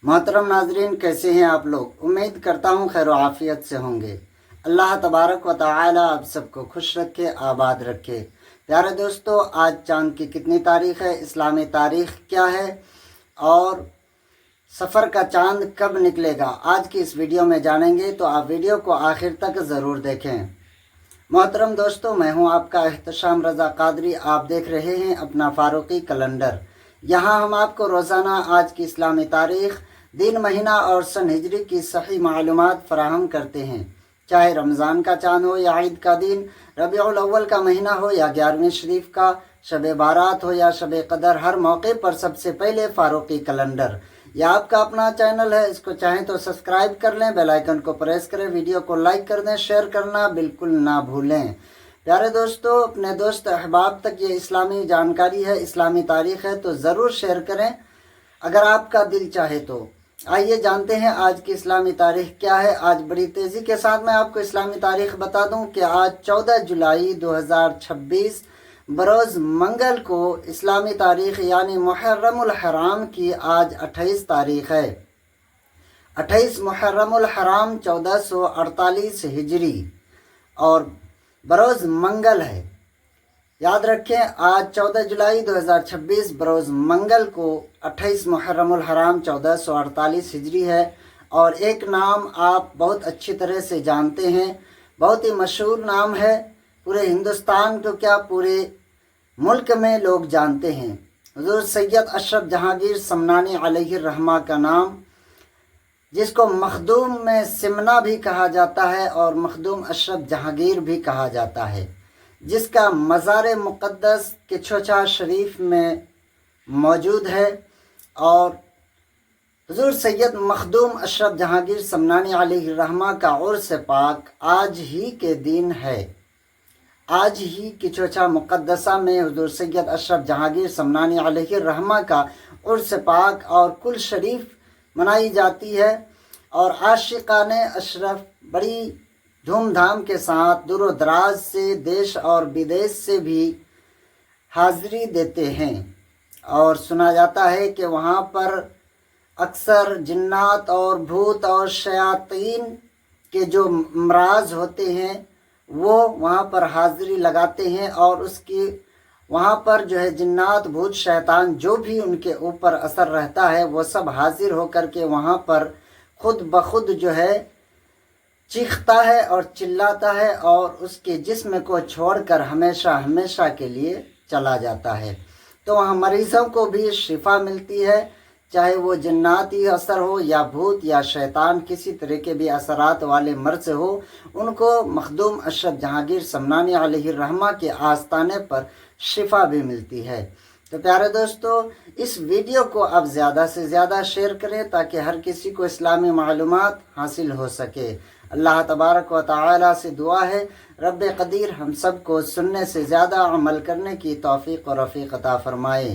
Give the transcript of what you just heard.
मोहतरम नाजरीन, कैसे हैं आप लोग। उम्मीद करता हूँ खैर आफियत से होंगे। अल्लाह तबारक व तआला आप सबको खुश रखे, आबाद रखे। प्यारे दोस्तों, आज चाँद की कितनी तारीख है, इस्लामी तारीख क्या है और सफ़र का चाँद कब निकलेगा, आज की इस वीडियो में जानेंगे। तो आप वीडियो को आखिर तक ज़रूर देखें। मोहतरम दोस्तों, मैं हूं आपका एहतशाम रज़ा कादरी। आप देख रहे हैं अपना फारूकी कैलेंडर। यहां हम आपको रोज़ाना आज की इस्लामी तारीख़, दिन, महीना और सन हिजरी की सही मालूमात फराहम करते हैं। चाहे रमज़ान का चाँद हो या ईद का दिन, रबीउल अव्वल का महीना हो या 11वीं शरीफ का शब बारात हो या शब कदर, हर मौके पर सबसे पहले फारूकी कैलेंडर। यह आपका अपना चैनल है, इसको चाहें तो सब्सक्राइब कर लें, बेल आइकन को प्रेस करें, वीडियो को लाइक कर दें, शेयर करना बिल्कुल ना भूलें। प्यारे दोस्तों, अपने दोस्त अहबाब तक ये इस्लामी जानकारी है, इस्लामी तारीख़ है तो ज़रूर शेयर करें अगर आपका दिल चाहे तो। आइए जानते हैं आज की इस्लामी तारीख़ क्या है। आज बड़ी तेज़ी के साथ मैं आपको इस्लामी तारीख़ बता दूं कि आज 14 जुलाई 2026 बरोज़ मंगल को इस्लामी तारीख़ यानी मुहर्रमुल हराम की आज 28 तारीख़ है। 28 मुहर्रमुल हराम 1448 हिजरी और बरोज़ मंगल है। याद रखें, आज 14 जुलाई 2026 बरोज़ मंगल को 28 मुहर्रमुल हराम 1448 हिजरी है। और एक नाम आप बहुत अच्छी तरह से जानते हैं, बहुत ही मशहूर नाम है, पूरे हिंदुस्तान को क्या पूरे मुल्क में लोग जानते हैं। हुज़ूर सैयद अशरफ जहांगीर समनानी अलैहिर्रहमा का नाम, जिसको मखदूम में सिमना भी कहा जाता है और मखदूम अशरफ जहांगीर भी कहा जाता है, जिसका मज़ार मुक़द्दस किछोचा शरीफ में मौजूद है। और हुज़ूर सैयद मखदूम अशरफ जहांगीर समनानी अलैहिर्रहमा का उर्स पाक आज ही के दिन है। आज ही किछोचा मुक़द्दसा में हुज़ूर सैयद अशरफ जहांगीर समनानी अलैहिर्रहमा का उर्स पाक और कुल शरीफ मनाई जाती है। और आशिकाने अशरफ बड़ी धूमधाम के साथ दूर दराज से, देश और विदेश से भी हाज़िरी देते हैं। और सुना जाता है कि वहाँ पर अक्सर जिन्नात और भूत और शयातीन के जो मराज होते हैं वो वहाँ पर हाज़िरी लगाते हैं। और उसकी वहाँ पर जो है जिन्नात, भूत, शैतान जो भी उनके ऊपर असर रहता है वो सब हाजिर होकर के वहाँ पर खुद ब खुद जो है चीखता है और चिल्लाता है और उसके जिस्म को छोड़कर हमेशा हमेशा के लिए चला जाता है। तो वहाँ मरीज़ों को भी शिफा मिलती है, चाहे वो जिन्नाती असर हो या भूत या शैतान, किसी तरह के भी असरात वाले मर्ज़ हो, उनको मखदूम अशरफ जहांगीर समनानी अलैहिर्रहमा के आस्ताने पर शिफा भी मिलती है। तो प्यारे दोस्तों, इस वीडियो को आप ज़्यादा से ज़्यादा शेयर करें ताकि हर किसी को इस्लामी मालूमात हासिल हो सके। अल्लाह तबारक व तआला से दुआ है, रब्बे कदीर हम सब को सुनने से ज़्यादा अमल करने की तौफीक और रफ़ीक अता फ़रमाए।